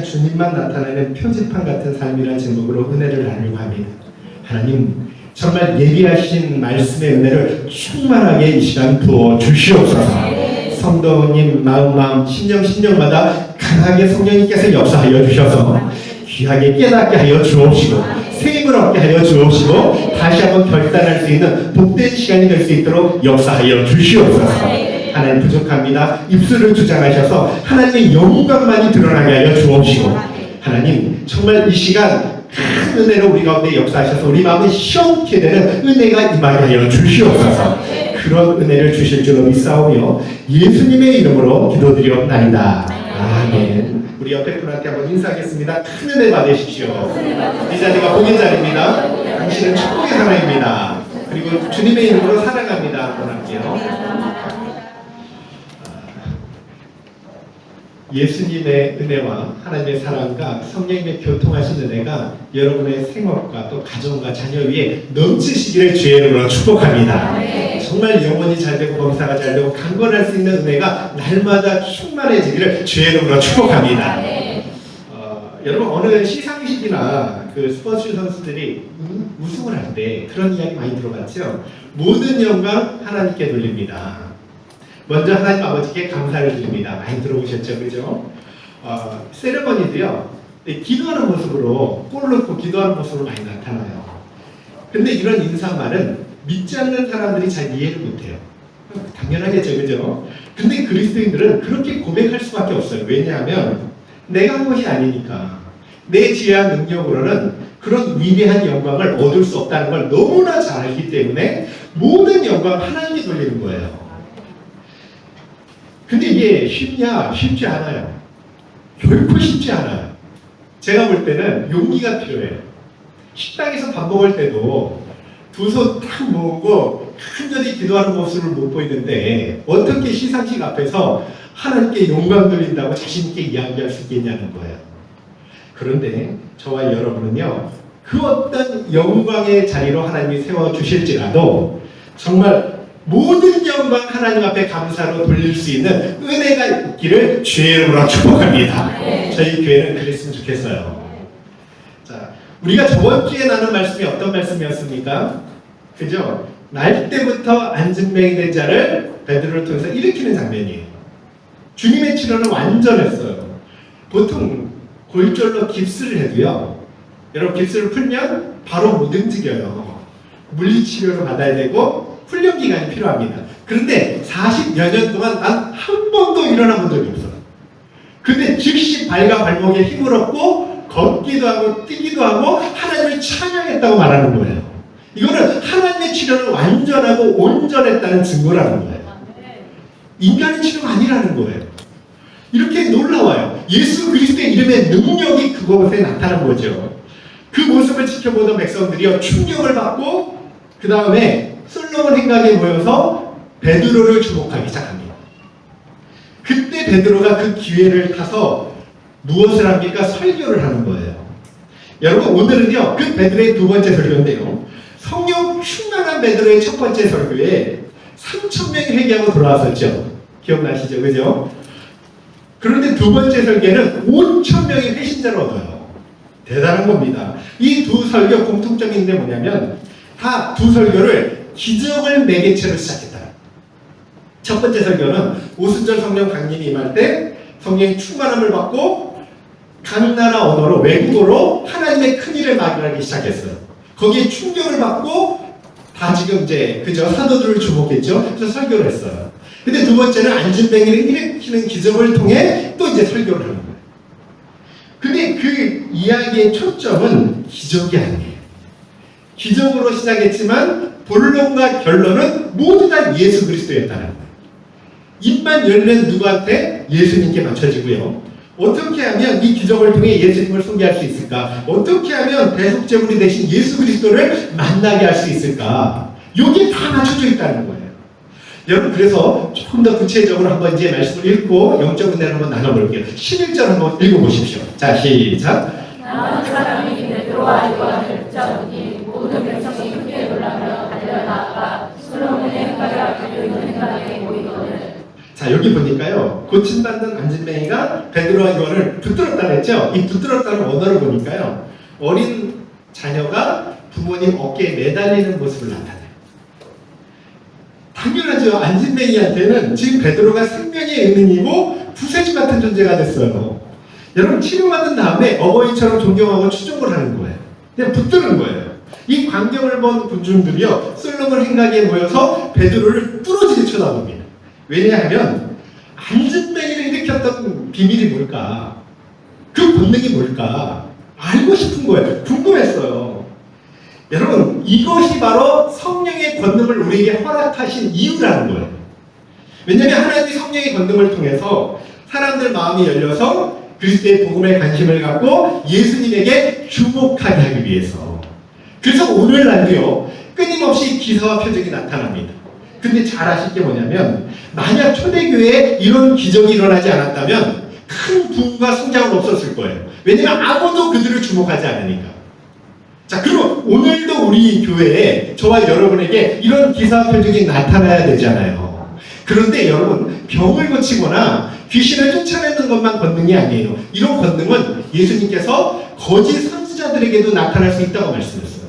주님만 나타내는 표지판 같은 삶이라는 제목으로 은혜를 나누려고 합니다. 하나님, 정말 예비하신 말씀의 은혜를 충만하게 이 시간 부어 주시옵소서. 성도님 마음 심령마다 강하게 성령님께서 역사하여 주셔서 귀하게 깨닫게 하여 주옵시고 새 힘을 얻게 하여 주옵시고 다시 한번 결단할 수 있는 복된 시간이 될 수 있도록 역사하여 주시옵소서. 하나님 부족합니다. 입술을 주장하셔서 하나님의 영광만이 드러나게 하여 주옵시고 하나님 정말 이 시간 큰 은혜로 우리 가운데 역사하셔서 우리 마음이 시원케 되는 은혜가 임하게 하여 주시옵소서. 그런 은혜를 주실 줄로 믿사오며 예수님의 이름으로 기도드리옵나이다. 아멘. 우리 옆에 분한테 한번 인사하겠습니다. 큰 은혜 받으십시오. 이 자리가 복의 자리입니다. 당신은 축복의 사람입니다. 그리고 주님의 이름으로 사랑합니다. 한번 할게요. 예수님의 은혜와 하나님의 사랑과 성령님의 교통하신 은혜가 여러분의 생업과 또 가정과 자녀 위에 넘치시기를 주의 이름으로 축복합니다. 정말 영혼이 잘되고 범사가 잘되고 강건할 수 있는 은혜가 날마다 충만해지기를 주의 이름으로 축복합니다. 여러분 어느 시상식이나 그 스포츠 선수들이 우승을 할 때 그런 이야기 많이 들어봤죠. 모든 영광 하나님께 돌립니다. 먼저 하나님 아버지께 감사를 드립니다. 많이 들어보셨죠? 그죠? 세레머니도요, 기도하는 모습으로, 골 넣고 기도하는 모습으로 많이 나타나요. 근데 이런 인사말은 믿지 않는 사람들이 잘 이해를 못해요. 당연하겠죠, 그죠? 근데 그리스도인들은 그렇게 고백할 수밖에 없어요. 왜냐하면 내가 한 것이 아니니까. 내 지혜와 능력으로는 그런 위대한 영광을 얻을 수 없다는 걸 너무나 잘 알기 때문에 모든 영광 하나님이 돌리는 거예요. 근데 이게 쉽냐? 쉽지 않아요. 결코 쉽지 않아요. 제가 볼 때는 용기가 필요해요. 식당에서 밥 먹을 때도 두 손 딱 모으고 간절히 기도하는 모습을 못 보이는데 어떻게 시상식 앞에서 하나님께 영광 돌린다고 자신있게 이야기할 수 있겠냐는 거예요. 그런데 저와 여러분은요, 그 어떤 영광의 자리로 하나님이 세워주실지라도 정말 모든 영광 하나님 앞에 감사로 돌릴 수 있는 은혜가 있기를 주의 이름으로 축복합니다. 저희 교회는 그랬으면 좋겠어요. 자, 우리가 저번 주에 나눈 말씀이 어떤 말씀이었습니까? 그죠? 날 때부터 안증뱅이 된 자를 베드로를 통해서 일으키는 장면이에요. 주님의 치료는 완전했어요. 보통 골절로 깁스를 해도요, 여러분 깁스를 풀면 바로 못 움직여요. 물리치료를 받아야 되고 훈련 기간이 필요합니다. 그런데 40여 년 동안 난 한 번도 일어나 본 적이 없어요. 근데 즉시 발과 발목에 힘을 얻고 걷기도 하고 뛰기도 하고 하나님을 찬양했다고 말하는 거예요. 이거는 하나님의 치료는 완전하고 온전했다는 증거라는 거예요. 인간의 치료가 아니라는 거예요. 이렇게 놀라워요. 예수 그리스도의 이름의 능력이 그곳에 나타난 거죠. 그 모습을 지켜보던 백성들이요, 충격을 받고 그 다음에 솔로몬 행각에 모여서 베드로를 주목하기 시작합니다. 그때 베드로가 그 기회를 타서 무엇을 합니까? 설교를 하는 거예요. 여러분 오늘은요, 그 베드로의 두 번째 설교인데요, 성령 충만한 베드로의 첫 번째 설교에 3,000명이 회개하고 돌아왔었죠. 기억나시죠? 그죠? 그런데 두 번째 설교는 5,000명의 회신자를 얻어요. 대단한 겁니다. 이 두 설교 공통점인 게 뭐냐면 다 두 설교를 기적을 매개체로 시작했다. 첫 번째 설교는 오순절 성령 강림이 임할 때 성령의 충만함을 받고 각 나라 언어로 외국어로 하나님의 큰 일을 말하기 시작했어요. 거기에 충격을 받고 다 지금 이제 그저 사도들을 주목했죠. 그래서 설교를 했어요. 근데 두 번째는 안진뱅이를 일으키는 기적을 통해 또 이제 설교를 하는 거예요. 근데 그 이야기의 초점은 기적이 아니에요. 기적으로 시작했지만 본론과 결론은 모두 다 예수 그리스도였다는 거예요. 입만 열면 누구한테? 예수님께 맞춰지고요. 어떻게 하면 이 기적을 통해 예수님을 소개할 수 있을까? 어떻게 하면 대속제물이 되신 예수 그리스도를 만나게 할 수 있을까? 여기에 다 맞춰져 있다는 거예요. 여러분 그래서 조금 더 구체적으로 한번 이제 말씀을 읽고 영적 은혜를 한번 나눠볼게요. 11절 한번 읽어보십시오. 자, 시작. 나온 사람이 베드로와 요한을 붙잡으니 모든 백성이 크게 놀라며 달려나가 솔로몬의 행각에 앞에 있는 행각에 모이거늘. 자, 자, 여기 보니까요, 고침받는 안진뱅이가 베드로와 요한을 붙들었다 그랬죠? 이 붙들었다는 언어를 보니까요, 어린 자녀가 부모님 어깨에 매달리는 모습을 나타내요. 당연하죠. 안진뱅이한테는 지금 베드로가 생명의 은인이고 구세주 같은 존재가 됐어요. 여러분, 치료받은 다음에 어버이처럼 존경하고 추종을 하는 거예요. 그냥 붙드는 거예요. 이 광경을 본 군중들이요, 솔로몬 행각에 모여서 베드로를 뚫어지게 쳐다봅니다. 왜냐하면 안진뱅이를 일으켰던 비밀이 뭘까? 그 본능이 뭘까? 알고 싶은 거예요. 궁금했어요. 여러분, 이것이 바로 성령의 권능을 우리에게 허락하신 이유라는 거예요. 왜냐하면 하나님이 성령의 권능을 통해서 사람들 마음이 열려서 그리스도의 복음에 관심을 갖고 예수님에게 주목하게 하기 위해서. 그래서 오늘날도요, 끊임없이 기사와 표적이 나타납니다. 근데 잘 아실 게 뭐냐면, 만약 초대교회에 이런 기적이 일어나지 않았다면 큰 부흥과 성장은 없었을 거예요. 왜냐하면 아무도 그들을 주목하지 않으니까. 자, 그럼 오늘도 우리 교회에 저와 여러분에게 이런 기사와 표적이 나타나야 되잖아요. 그런데 여러분, 병을 고치거나 귀신을 쫓아내는 것만 권능이 아니에요. 이런 권능은 예수님께서 거짓 선지자들에게도 나타날 수 있다고 말씀했어요.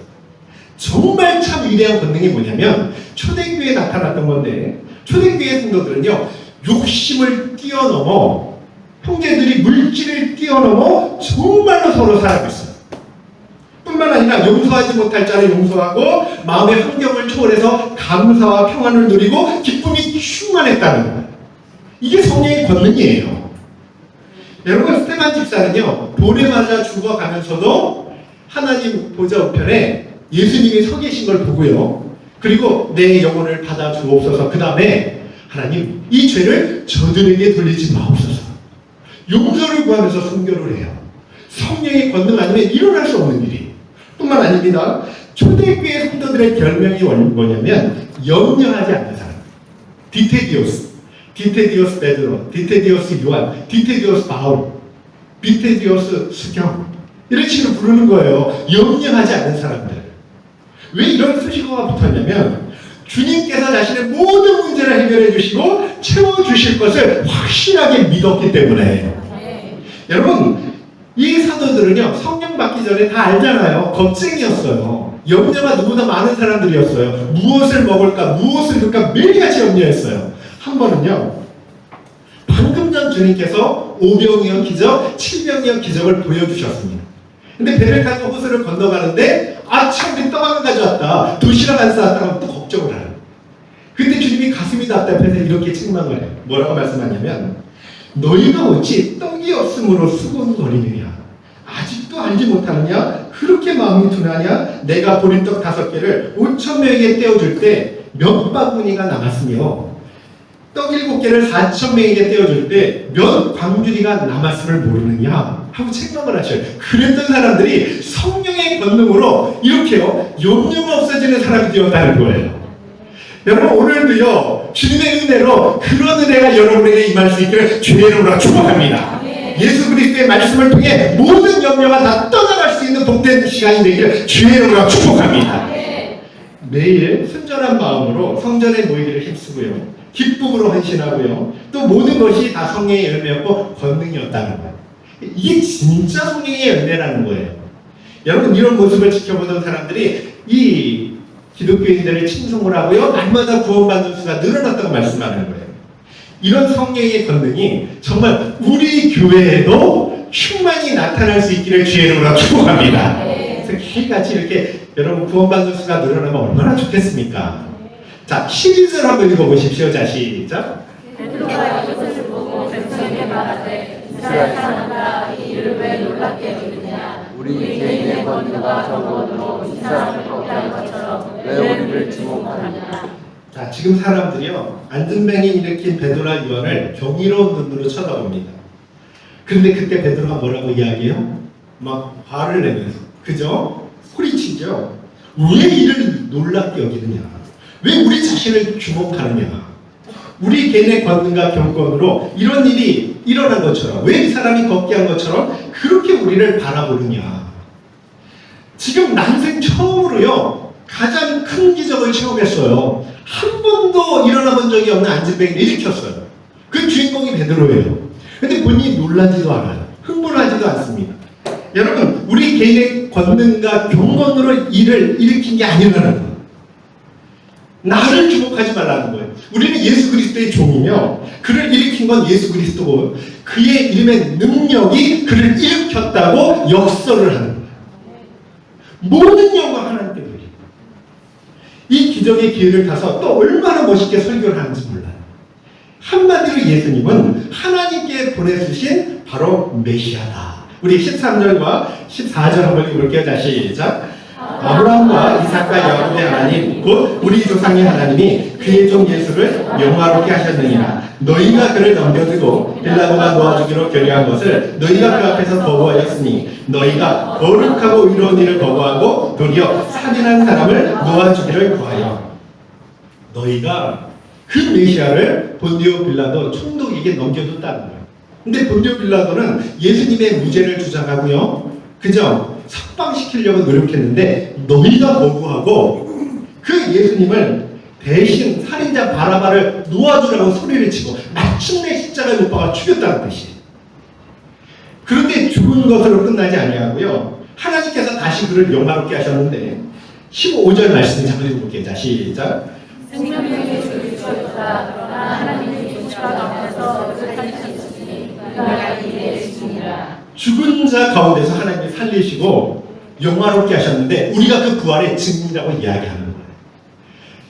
정말 참 위대한 권능이 뭐냐면 초대교회에 나타났던 건데, 초대교회 성도들은요, 욕심을 뛰어넘어, 형제들이 물질을 뛰어넘어 정말로 서로 살아가고 있어요. 뿐만 아니라 용서하지 못할 자를 용서하고 마음의 환경을 초월해서 감사와 평안을 누리고 기쁨이 충만했다는 거예요. 이게 성령의 권능이에요. 여러분, 스테반 집사는요, 돌에 맞아 죽어가면서도 하나님 보좌 우편에 예수님이 서 계신 걸 보고요, 그리고 내 영혼을 받아 주옵소서, 그 다음에 하나님 이 죄를 저들에게 돌리지 마옵소서, 용서를 구하면서 순교를 해요. 성령의 권능 아니면 일어날 수 없는 일이. 뿐만 아닙니다. 초대교회 성도들의 별명이 뭐냐면 염려하지 않는 사람. 디테디오스, 디테디오스 베드로, 디테디오스 요한, 디테디오스 바울, 디테디오스 수경, 이런 식으로 부르는 거예요. 염려하지 않는 사람들. 왜 이런 수식어가 붙었냐면 주님께서 자신의 모든 문제를 해결해 주시고 채워주실 것을 확실하게 믿었기 때문에. 여러분, 이 사도들은요, 성령 받기 전에 다 알잖아요. 겁쟁이였어요. 염려가 누구나 많은 사람들이었어요. 무엇을 먹을까, 무엇을 입을까 매일같이 염려했어요. 한 번은요, 방금 전 주님께서 5병이어 기적, 7병이어 기적을 보여주셨습니다. 근데 배를 타고 호수를 건너가는데, 아, 참, 우리 떡을 가져왔다, 도시락 안 싸왔다 하면 또 걱정을 하는. 근데 주님이 가슴이 답답해서 이렇게 책망을 해요. 뭐라고 말씀하냐면, 너희가 어찌 떡이 없음으로 수곤거리느냐? 아직도 알지 못하느냐? 그렇게 마음이 둔하냐? 내가 보리떡 5개를 5,000명에게 떼어줄 때 몇 바구니가 남았으며 떡 7개를 4,000명에게 떼어줄 때 몇 광주리가 남았음을 모르느냐? 하고 책망을 하셔요. 그랬던 사람들이 성령의 권능으로 이렇게요, 염려가 없어지는 사람이 되었다는 거예요. 여러분, 오늘도요, 주님의 은혜로 그런 은혜가 여러분에게 임할 수 있기를 주의 이름으로 축복합니다. 예수 그리스도의 말씀을 통해 모든 염려가 다 떠나갈 수 있는 복된 시간이 되기를 주의 이름으로 축복합니다. 매일 순전한 마음으로 성전에 모이기를 힘쓰고요, 기쁨으로 헌신하고요, 또 모든 것이 다 성령의 열매였고 권능이었다는 거예요. 이게 진짜 성령의 열매라는 거예요. 여러분, 이런 모습을 지켜보던 사람들이 이 기독교인들을 칭송을 하고요, 날마다 구원받는 수가 늘어났다고 말씀하는 거예요. 이런 성령의 권능이 정말 우리 교회에도 충만히 나타날 수 있기를 주의 이름으로 축복합니다. 그래서 매일같이 이렇게 여러분 구원받는 수가 늘어나면 얼마나 좋겠습니까? 자, 12절 한번 읽어보십시오. 자, 시작. 베드로가 이것을 보고 백성에게 말하되, 이스라엘 사람들아, 이 일을 왜 놀랍게 여기느냐? 우리 개인의 권능과 정권으로 이 사람을 걷게 한 것처럼 왜 우리를 주목하느냐? 자, 지금 사람들이요, 안진뱅이 일으킨 베드로와 요한을 경이로운 눈으로 쳐다봅니다. 그런데 그때 베드로가 뭐라고 이야기해요? 막 화를 내면서, 그죠? 소리치죠. 왜 이를 놀랍게 여기느냐? 왜 우리 자신을 주목하느냐? 우리 개인의 권능과 경건으로 이런 일이 일어난 것처럼, 왜 이 사람이 걷게 한 것처럼 그렇게 우리를 바라보느냐? 지금 난생 처음으로요, 가장 큰 기적을 체험했어요. 한 번도 일어나 본 적이 없는 안진뱅이를 일으켰어요. 그 주인공이 베드로예요. 근데 본인이 놀라지도 않아요. 흥분하지도 않습니다. 여러분, 우리 개인의 권능과 경건으로 일을 일으킨 게 아니라는 거예요. 나를 주목하지 말라는 거예요. 우리는 예수 그리스도의 종이며 그를 일으킨 건 예수 그리스도고 그의 이름의 능력이 그를 일으켰다고 역설을 하는 거예요. 모든 영광 하나님께 드립니다. 이 기적의 기회를 타서 또 얼마나 멋있게 설교를 하는지 몰라요. 한마디로 예수님은 하나님께 보내주신 바로 메시아다. 우리 13절과 14절 한번 읽어볼게요. 자, 시작. 아브라함과 이삭과 야곱의 하나님 곧 우리 조상의 하나님이 그의 종 예수를 영화롭게 하셨느니라. 너희가 그를 넘겨주고 빌라도가 놓아주기로 결의한 것을 너희가 그 앞에서 거부하였으니 너희가 거룩하고 의로운 일을 거부하고 도리어 살인한 사람을 놓아주기를 구하여 너희가 그 메시아를 본디오 빌라도 총독에게 넘겨줬다는 거예요. 근데 본디오 빌라도는 예수님의 무죄를 주장하고요. 그죠? 석방시키려고 노력했는데 너희가 거부하고 그 예수님을 대신 살인자 바라바를 놓아주라고 소리를 치고 마침내 십자가에 못 박아 죽였다는 뜻이에요. 그런데 죽은 것으로 끝나지 아니하고요. 하나님께서 다시 그를 영화롭게 하셨는데 15절 말씀 잠깐 읽어볼게요. 자, 시작. 생명력의 주를 주셨다. 그러나 하나님의 계시가 가운데서 그를 살리셨으니 그가 이에 죽으니라. 죽은 자 가운데서 하나님이 살리시고 영화롭게 하셨는데 우리가 그 부활의 증인이라고 이야기하는 거예요.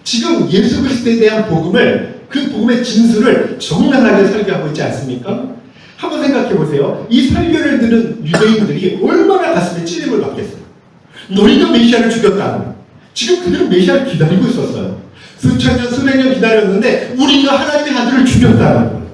지금 예수 그리스도에 대한 복음을 그 복음의 진술을 정당하게 설교하고 있지 않습니까? 한번 생각해 보세요. 이 설교를 들은 유대인들이 얼마나 가슴에 찔림을 받겠어요. 너희가 메시아를 죽였다는 지금 그들은 메시아를 기다리고 있었어요. 수천 년, 수백 년 기다렸는데 우리가 하나님의 아들을 죽였다는 거예요.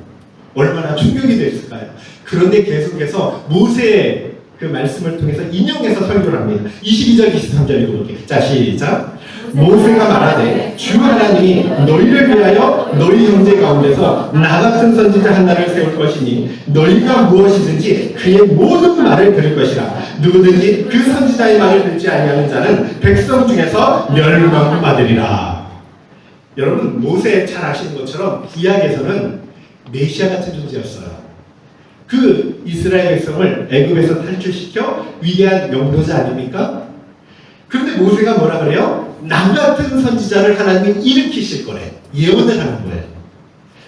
얼마나 충격이 됐을까요? 그런데 계속해서 모세의 그 말씀을 통해서 인용해서 설교를 합니다. 22절, 23절 읽어볼게요. 자, 시작. 모세가 말하되 주 하나님이 너희를 위하여 너희 형제 가운데서 나 같은 선지자 하나를 세울 것이니 너희가 무엇이든지 그의 모든 말을 들을 것이라. 누구든지 그 선지자의 말을 듣지 아니하는 자는 백성 중에서 멸망받으리라. 여러분, 모세 잘 아시는 것처럼 구약에서는 메시아 같은 존재였어요. 그 이스라엘 백성을 애굽에서 탈출시켜 위대한 영도자 아닙니까? 그런데 모세가 뭐라 그래요? 나 같은 선지자를 하나님이 일으키실 거래. 예언을 하는 거예요.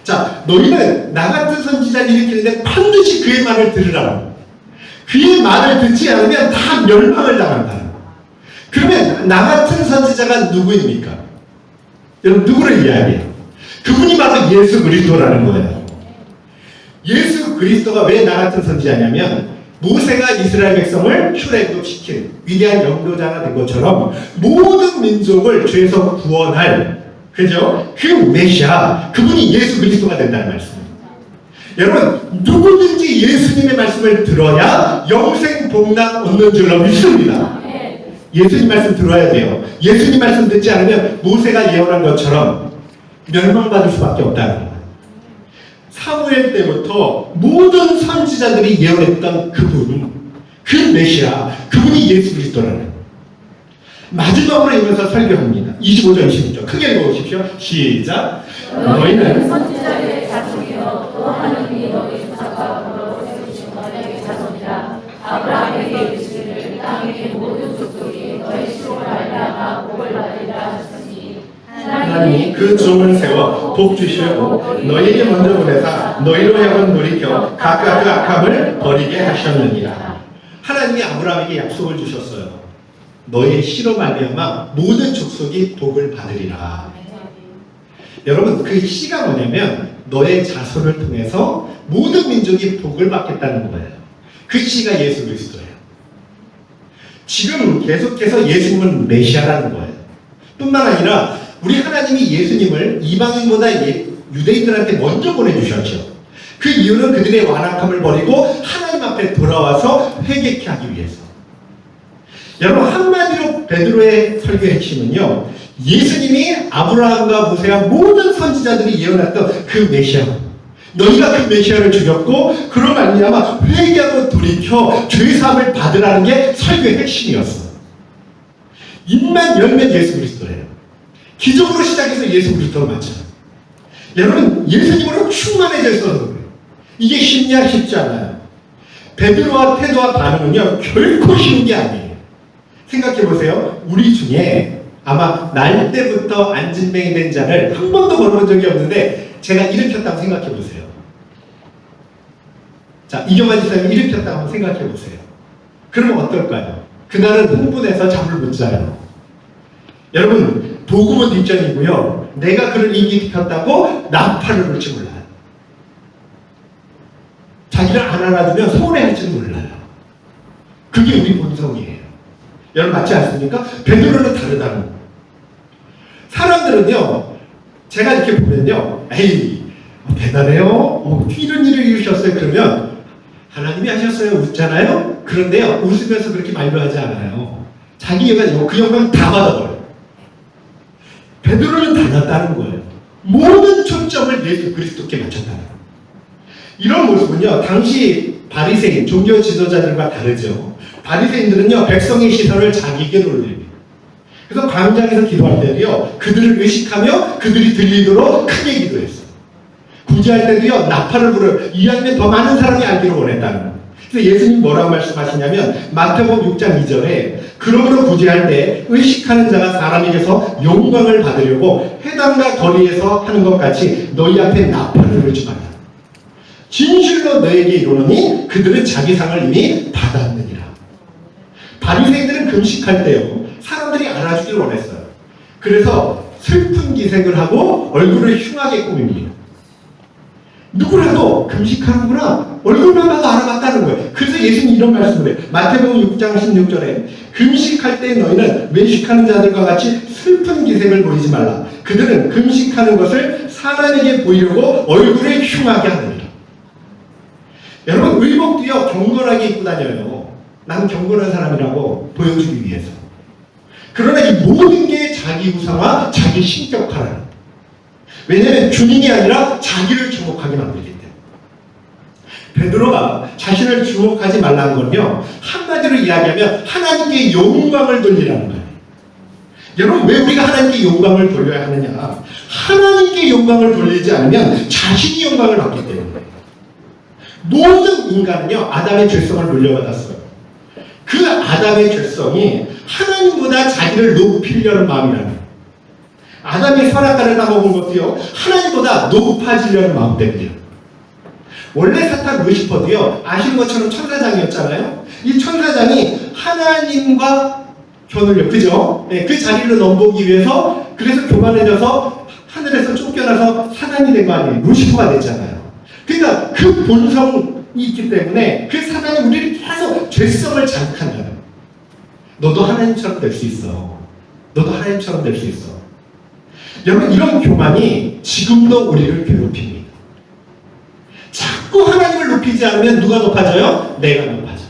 자, 너희는 나 같은 선지자를 일으키는데 반드시 그의 말을 들으라고. 그의 말을 듣지 않으면 다 멸망을 당한다는 거예요. 그러면 나 같은 선지자가 누구입니까? 여러분, 누구를 이야기해요? 그분이 바로 예수 그리스도라는 거예요. 예수 그리스도가 왜 나 같은 선지자냐면 모세가 이스라엘 백성을 출애굽시킨 위대한 영도자가 된 것처럼 모든 민족을 죄에서 구원할 그죠? 그 메시아, 그분이 예수 그리스도가 된다는 말씀입니다. 여러분, 누구든지 예수님의 말씀을 들어야 영생 복락 얻는 줄로 믿습니다. 예수님 말씀 들어야 돼요. 예수님 말씀 듣지 않으면 모세가 예언한 것처럼 멸망받을 수밖에 없다는 거예요. 사무엘 때부터 모든 선지자들이 예언했던 그분, 그 메시아, 그분이 예수 그리스도라는 마지막으로 이면서 설교합니다. 25절, 26절 크게 읽어보십시오. 시작. 너희는 선지자의 자손이요 또 하나님이 너희 조상과 더불어 세우신 너희의 자손이라. 아브라함에게 이르시기를 땅의 모든 족속이 너희 씨로 말미암아 복을 받으리라 하셨으니 하나님이 그 종을 세워 복 주시고 너희에게 먼저 보내사 너희로 하여금 돌이켜 각각 그 악함을 버리게 하셨느니라. 하나님이 아브라함에게 약속을 주셨어요. 너희의 씨로 말미암아 모든 족속이 복을 받으리라. 여러분, 그 씨가 뭐냐면 너의 자손을 통해서 모든 민족이 복을 받겠다는 거예요. 그 씨가 예수 그리스도예요. 지금 계속해서 예수님은 메시아라는 거예요. 뿐만 아니라 우리 하나님이 예수님을 이방인보다 유대인들한테 먼저 보내주셨죠. 그 이유는 그들의 완악함을 버리고 하나님 앞에 돌아와서 회개케 하기 위해서. 여러분, 한마디로 베드로의 설교의 핵심은요, 예수님이 아브라함과 모세와 모든 선지자들이 예언했던 그 메시아, 너희가 그 메시아를 죽였고 그로 말미암아 회개하고 돌이켜 죄사함을 받으라는 게 설교의 핵심이었어요. 입만 열면 예수 그리스도예요. 기적으로 시작해서 예수 그리스도로 맞춰요. 여러분, 예수님으로 충만해져 있어서 그래요. 이게 쉽냐? 쉽지 않아요. 베드로와 테도와 반응은요, 결코 쉬운 게 아니에요. 생각해 보세요. 우리 중에 아마 날 때부터 안진뱅이 된 잔을 한 번도 걸어본 적이 없는데 제가 일으켰다고 생각해 보세요. 자, 이경환 지사님이 일으켰다고 한번 생각해 보세요. 그러면 어떨까요? 그날은 흥분해서 잠을 못 자요. 여러분, 도구은 뒷전이고요. 내가 그를 일으켰다고 나팔을 불지 몰라요. 자기를 안 알아주면 서운해할지도 몰라요. 그게 우리 본성이에요. 여러분 맞지 않습니까? 베드로는 다르다는 거예요. 사람들은요, 제가 이렇게 보면요, 에이, 대단해요. 이런 일을 이루셨어요. 그러면 하나님이 하셨어요. 웃잖아요. 그런데요, 웃으면서 그렇게 만류하지 않아요. 자기가 그 영광 다 받아버려요. 베드로는 달랐다는 거예요. 모든 초점을 예수 그리스도께 맞췄다는 거예요. 이런 모습은요, 당시 바리새인, 종교 지도자들과 다르죠. 바리새인들은요, 백성의 시선을 자기에게 돌립니다. 그래서 광장에서 기도할 때도요, 그들을 의식하며 그들이 들리도록 크게 기도했어요. 구제할 때도요, 나팔을 불어요. 이왕이면 더 많은 사람이 알기를 원했다는 거예요. 그래서 예수님 뭐라고 말씀하시냐면 마태복음 6장 2절에 그러므로 구제할 때 의식하는 자가 사람에게서 영광을 받으려고 회당과 거리에서 하는 것 같이 너희 앞에 나팔을 불지 마라. 진실로 너에게 이르노니 그들은 자기 상을 이미 받았느니라. 바리새인들은 금식할 때요, 사람들이 알아주길 원했어요. 그래서 슬픈 기색을 하고 얼굴을 흉하게 꾸밉니다. 누구라도 금식하는구나, 얼굴만 봐도 알아봤다는 거예요. 그래서 예수님이 이런 말씀을 해요. 마태복음 6장 16절에 금식할 때 너희는 외식하는 자들과 같이 슬픈 기색을 보이지 말라. 그들은 금식하는 것을 사람에게 보이려고 얼굴을 흉하게 하느니라. 여러분, 의복도요, 경건하게 입고 다녀요. 나는 경건한 사람이라고 보여주기 위해서. 그러나 이 모든 게 자기 우상화, 자기 신격화라는 거예요. 왜냐하면 주님이 아니라 자기를 주목하게 만들기 때문에. 베드로가 자신을 주목하지 말라는 건요, 한마디로 이야기하면 하나님께 영광을 돌리라는 거예요. 여러분, 왜 우리가 하나님께 영광을 돌려야 하느냐? 하나님께 영광을 돌리지 않으면 자신이 영광을 받기 때문에. 모든 인간은요, 아담의 죄성을 물려받았어요. 그 아담의 죄성이 하나님보다 자기를 높이려는 마음이라는 거예요. 아담이 선악과를 따먹은 것도요, 하나님보다 높아지려는 마음 때문이에요. 원래 사탄 루시퍼도요, 아시는 것처럼 천사장이었잖아요. 이 천사장이 하나님과 견울려, 그죠? 네, 그 자리를 넘보기 위해서, 그래서 교만해져서 하늘에서 쫓겨나서 사단이 된 거 아니에요. 루시퍼가 됐잖아요. 그러니까 그 본성이 있기 때문에 그 사단이 우리를 계속 죄성을 자극한다는 거예요. 너도 하나님처럼 될 수 있어. 너도 하나님처럼 될 수 있어. 여러분, 이런 교만이 지금도 우리를 괴롭힙니다. 자꾸 하나님을 높이지 않으면 누가 높아져요? 내가 높아져요.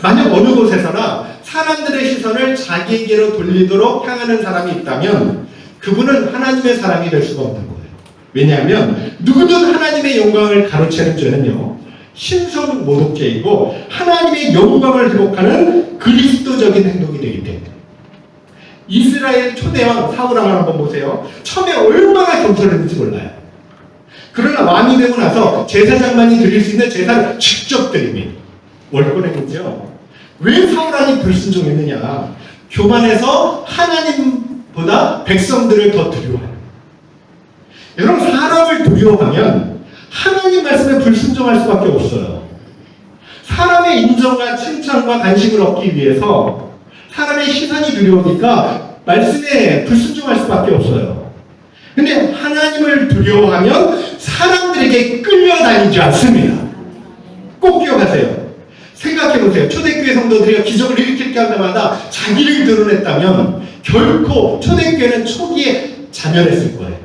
만약 어느 곳에서나 사람들의 시선을 자기에게로 돌리도록 향하는 사람이 있다면 그분은 하나님의 사람이 될 수가 없는 거예요. 왜냐하면 누구든 하나님의 영광을 가로채는 죄는요, 신성 모독죄이고 하나님의 영광을 회복하는 그리스도적인 행동이 되기 때문에. 이스라엘 초대왕 사울왕을 한번 보세요. 처음에 얼마나 겸손했는지 몰라요. 그러나 왕이 되고 나서 제사장만이 드릴 수 있는 제사를 직접 드립니다. 월권행이죠. 왜 사울왕이 불순종했느냐? 교만해서 하나님보다 백성들을 더 두려워해요. 여러분, 사람을 두려워하면 하나님 말씀에 불순종할 수밖에 없어요. 사람의 인정과 칭찬과 간식을 얻기 위해서 사람의 시선이 두려우니까 말씀에 불순종할 수밖에 없어요. 근데 하나님을 두려워하면 사람들에게 끌려다니지 않습니다. 꼭 기억하세요. 생각해보세요. 초대교회 성도들이 기적을 일으킬 때마다 자기를 드러냈다면 결코 초대교회는 초기에 자멸했을 거예요.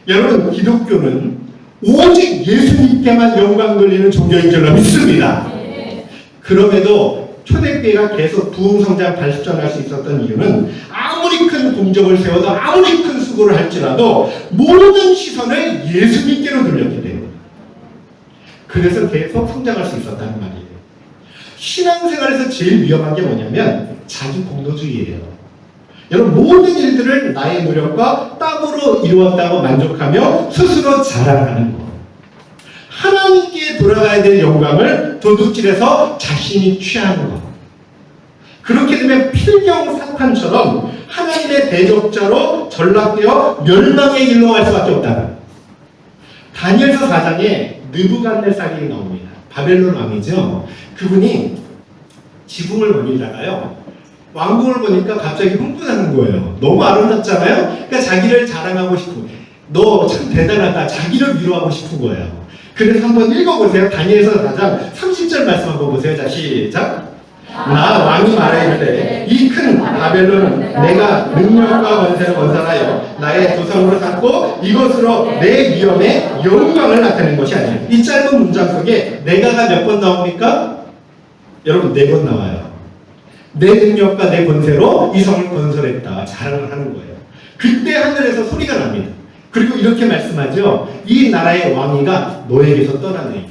여러분, 기독교는 오직 예수님께만 영광 돌리는 종교인 줄로 믿습니다. 그럼에도 초대교회가 계속 부흥성장 발전할 수 있었던 이유는 아무리 큰 공적을 세워도 아무리 큰 수고를 할지라도 모든 시선을 예수님께로 돌렸기 때문에. 그래서 계속 성장할 수 있었다는 말이에요. 신앙생활에서 제일 위험한 게 뭐냐면 자기 공로주의예요. 여러분 모든 일들을 나의 노력과 땀으로 이루었다고 만족하며 스스로 자랑하는 것. 하나님께 돌아가야 될 영광을 도둑질해서 자신이 취하는 것. 그렇게 되면 필경 사탄처럼 하나님의 대적자로 전락되어 멸망의 길로 갈 수밖에 없다. 다니엘서 4장에 느부갓네살이 나옵니다. 바벨론 왕이죠. 그분이 지붕을 거닐다가요. 왕궁을 보니까 갑자기 흥분하는 거예요. 너무 아름답잖아요. 그러니까 자기를 자랑하고 싶고, 너 참 대단하다. 자기를 위로하고 싶은 거예요. 그래서 한번 읽어보세요. 다니엘서 4장 30절 말씀 한번 보세요. 자, 시작. 나 왕이 말하기를 이 큰 바벨론은 내가 능력과 권세를 건설하여 나의 도성으로 삼고 이것으로 내 위엄의 영광을 나타낸 것이 아니에요. 이 짧은 문장 속에 내가가 몇 번 나옵니까? 여러분 4번 나와요. 내 능력과 내 권세로 이 성을 건설했다. 자랑을 하는 거예요. 그때 하늘에서 소리가 납니다. 그리고 이렇게 말씀하죠. 이 나라의 왕위가 너에게서 떠나네.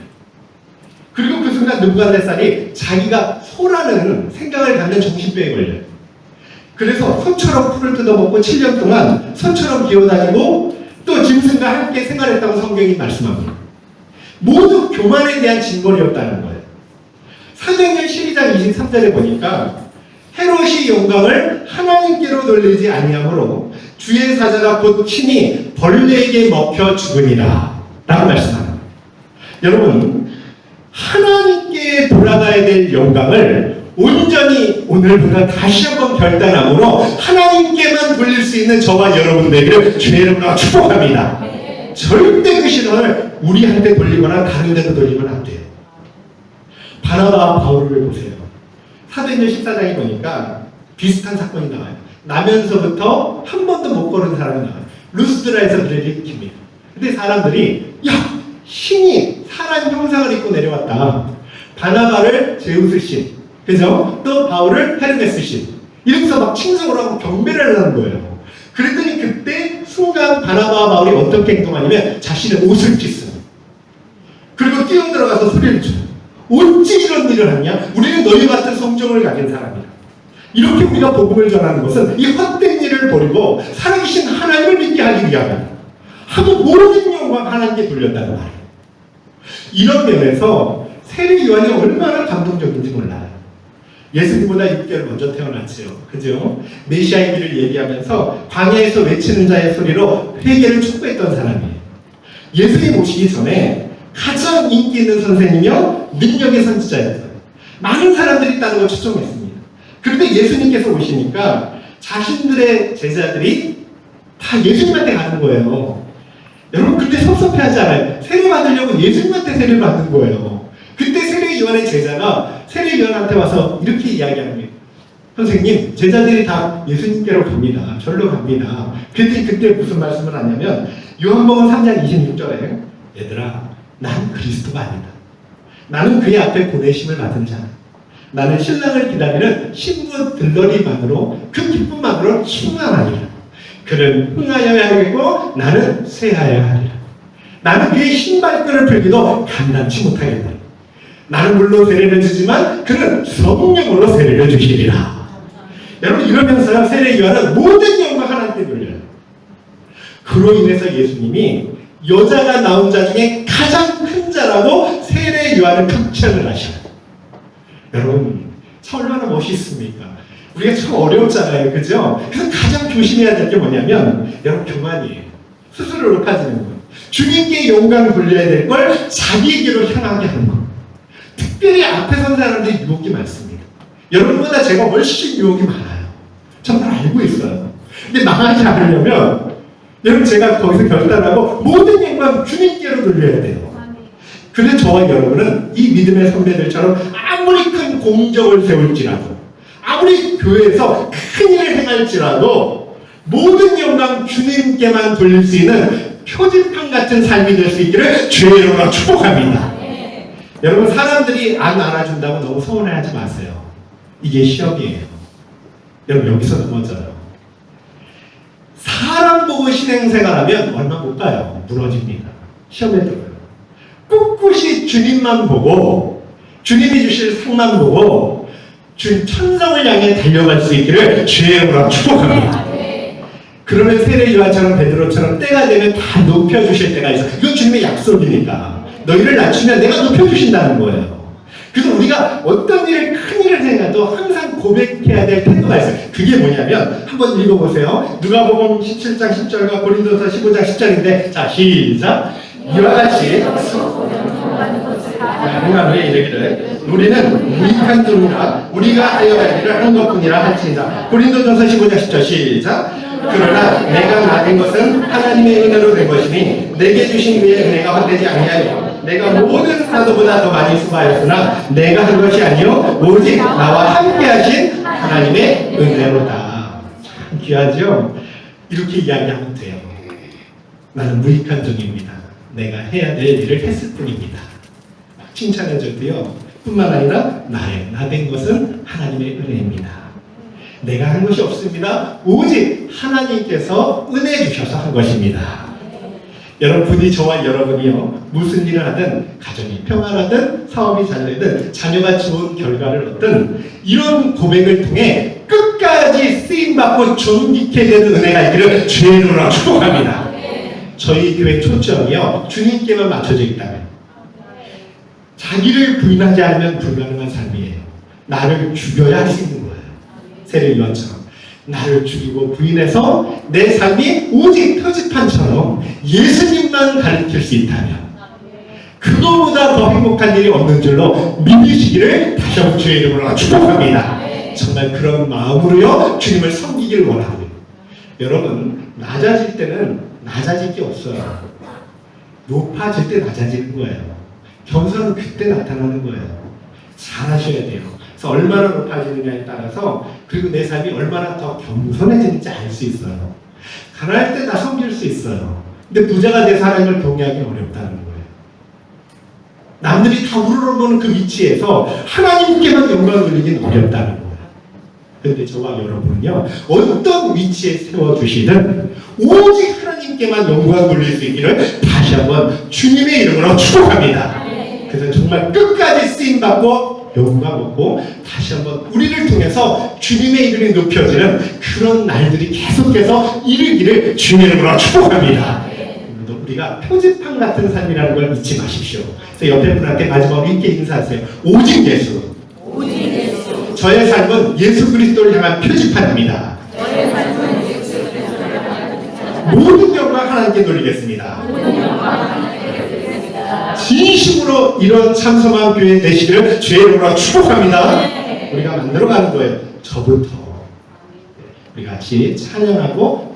그리고 그 순간 느부갓네살이 자기가 소라는 생각을 갖는 정신병에 걸려요. 그래서 소처럼 풀을 뜯어먹고 7년 동안 소처럼 기어다니고 또 짐승과 함께 생활했다고 성경이 말씀합니다. 모두 교만에 대한 징벌이었다는 거예요. 사도행전 12장 23절에 보니까 헤롯이 영광을 하나님께로 돌리지 아니하므로 주의 사자가 곧 친히 벌레에게 먹혀 죽으니라 라고 말씀합니다. 여러분 하나님께 돌아가야 될 영광을 온전히 오늘부터 다시 한번 결단함으로 하나님께만 돌릴 수 있는 저와 여러분들에게 주의 이름으로 축복합니다. 절대 그 시선을 우리한테 돌리거나 다른 데로 돌리면 안 돼요. 바나바와 바울을 보세요. 사도행전 14장에 보니까 비슷한 사건이 나와요. 나면서부터 한 번도 못 걸은 사람이 나와요. 루스드라에서 그를 일으킵니다. 근데 사람들이 야! 신이 사람 형상을 입고 내려왔다. 바나바를 제우스 신, 그죠? 또 바울을 헤르메스 신. 이러면서 막 칭송을 하고 경배를 하는 거예요. 그랬더니 그때 순간 바나바와 바울이 어떻게 행동하냐면 자신의 옷을 찢어요. 그리고 뛰어들어가서 소리를 쳐요. 어찌 이런 일을 하냐? 우리는 너희 같은 성정을 가진 사람이다. 이렇게 우리가 복음을 전하는 것은 이 헛된 일을 버리고 살아계신 하나님을 믿게 하기 위함이다. 하고 모든 영광 하나님께 돌렸다는 말이에요. 이런 면에서 세례 요한이 얼마나 감동적인지 몰라요. 예수님보다 6개월 먼저 태어났지요. 그죠? 메시아의 길을 얘기하면서 광야에서 외치는 자의 소리로 회개를 촉구했던 사람이에요. 예수님 오시기 전에 가장 인기 있는 선생이며 능력의 선지자였어요. 많은 사람들이 있다는 걸 추정했습니다. 그런데 예수님께서 오시니까 자신들의 제자들이 다 예수님한테 가는 거예요. 여러분 그때 섭섭해하지 않아요? 세례 받으려고 예수님한테 세례를 받는 거예요. 그때 세례 요한의 제자가 세례 요한한테 와서 이렇게 이야기합니다. 선생님, 제자들이 다 예수님께로 갑니다. 절로 갑니다. 그랬더니 그때 무슨 말씀을 하냐면 요한복음 3장 26절에 얘들아, 난 그리스도가 아니다. 나는 그의 앞에 보내심을 받은 자. 나는 신랑을 기다리는 신부 들러리만으로 그 기쁨만으로 충만하리라. 그는 흥하여야 하겠고 나는 쇠하여야 하리라. 나는 그의 신발끈을 풀기도 감당치 못하겠다. 나는 물론 세례를 주지만 그는 성령으로 세례를 주시리라. 여러분 이러면서요 세례 요한은 모든 영광 하나님께 돌려요. 그로 인해서 예수님이 여자가 나온 자 중에 가장 큰 자라고 세례 요한을 극찬을 하셔요. 여러분 참 얼마나 멋있습니까? 우리가 참 어려웠잖아요. 그죠? 그래서 가장 조심해야 될 게 뭐냐면 여러분 교만이에요. 스스로 높아지는 거. 주님께 영광을 돌려야 될 걸 자기에게로 향하게 하는 거. 특별히 앞에 선 사람들이 유혹이 많습니다. 여러분보다 제가 훨씬 유혹이 많아요. 정말 알고 있어요. 근데 망하지 않으려면 여러분 제가 거기서 결단하고 모든 영광 주님께로 돌려야 돼요. 근데 저와 여러분은 이 믿음의 선배들처럼 아무리 큰 공적을 세울지라도 아무리 교회에서 큰 일을 행할지라도 모든 영광 주님께만 돌릴 수 있는 표지판 같은 삶이 될 수 있기를 주의 이름으로 축복합니다. 여러분 사람들이 안 알아준다고 너무 서운해하지 마세요. 이게 시험이에요. 여러분 여기서 넘어져요. 사람 보고 신앙생활하면 얼마 못 가요. 무너집니다. 시험에 들어요. 꿋꿋이 주님만 보고 주님이 주실 상만 보고 주님 천성을 향해 달려갈 수 있기를 주의 이름으로 축복합니다. 그러면 세례 요한처럼 베드로처럼 때가 되면 다 높여주실 때가 있어. 이건 주님의 약속이니까. 너희를 낮추면 내가 높여주신다는 거예요. 그래서 우리가 어떤 일을, 큰 일을 생각해도 항상 고백해야 될 태도가 있어요. 그게 뭐냐면 한번 읽어보세요. 누가복음 17장 10절과 고린도서 15장 10절인데 자 시작. 이와 같이 하나님은 이르기를 우리는 무익한 종이라 우리가 하여야 할 일을 하는 것뿐이라 할지니라. 고린도전서 15장 10절 시작. 그러나 내가 받은 것은 하나님의 은혜로 된 것이니 내게 주신 그의 은혜가 헛되지 아니하여 내가 모든 사도보다 더 많이 수고하였으나 내가 한 것이 아니요 오직 나와 함께 하신 하나님의 은혜로다. 참 귀하죠? 이렇게 이야기하면 돼요. 나는 무익한 종입니다. 내가 해야 될 일을 했을 뿐입니다. 칭찬해줘도요. 뿐만 아니라 나 된 것은 하나님의 은혜입니다. 내가 한 것이 없습니다. 오직 하나님께서 은혜 주셔서 한 것입니다. 여러분이 저와 여러분이요. 무슨 일을 하든 가정이 평안하든 사업이 잘 되든 자녀가 좋은 결과를 얻든 이런 고백을 통해 끝까지 쓰임받고 존귀케 되는 은혜가 있기를 주의 이름으로 축복합니다. 저희 교회 초점이요. 주님께만 맞춰져 있다면 자기를 부인하지 않으면 불가능한 삶이에요. 나를 죽여야 할 수 있는 거예요. 세례 요한처럼 나를 죽이고 부인해서 내 삶이 오직 표지판처럼 예수님만 가르칠 수 있다면 그거보다 더 행복한 일이 없는 줄로 믿으시기를 다시 한번 주의 이름으로 축복합니다. 정말 그런 마음으로요 주님을 섬기기를 원합니다. 여러분 낮아질 때는 낮아질 게 없어요. 높아질 때 낮아지는 거예요. 겸손은 그때 나타나는 거예요. 잘하셔야 돼요. 그래서 얼마나 높아지느냐에 따라서 그리고 내 삶이 얼마나 더 겸손해지는지 알 수 있어요. 가난할 때 다 섬길 수 있어요. 근데 부자가 돼서 하나님을 경외하기 어렵다는 거예요. 남들이 다 우러러보는 그 위치에서 하나님께만 영광을 돌리기는 어렵다는 거예요. 그런데 저와 여러분은요 어떤 위치에 세워주시든 오직 하나님께만 영광 돌릴 수 있기를 다시 한번 주님의 이름으로 축복합니다. 그래서 정말 끝까지 쓰임받고 영광 얻고 다시 한번 우리를 통해서 주님의 이름이 높여지는 그런 날들이 계속해서 이르기를 주님의 이름으로 축복합니다. 우리가 표지판 같은 삶이라는 걸 잊지 마십시오. 그래서 옆에 분한테 마지막으로 이렇게 인사하세요. 오직 예수. 저의 삶은 예수 그리스도를 향한 표지판입니다. 모든 영광 하나님께 돌리겠습니다. 진심으로 이런 참성한 교회 되시기를 주의 이름으로 축복합니다. 우리가 만들어가는 거예요. 저부터 우리 같이 찬양하고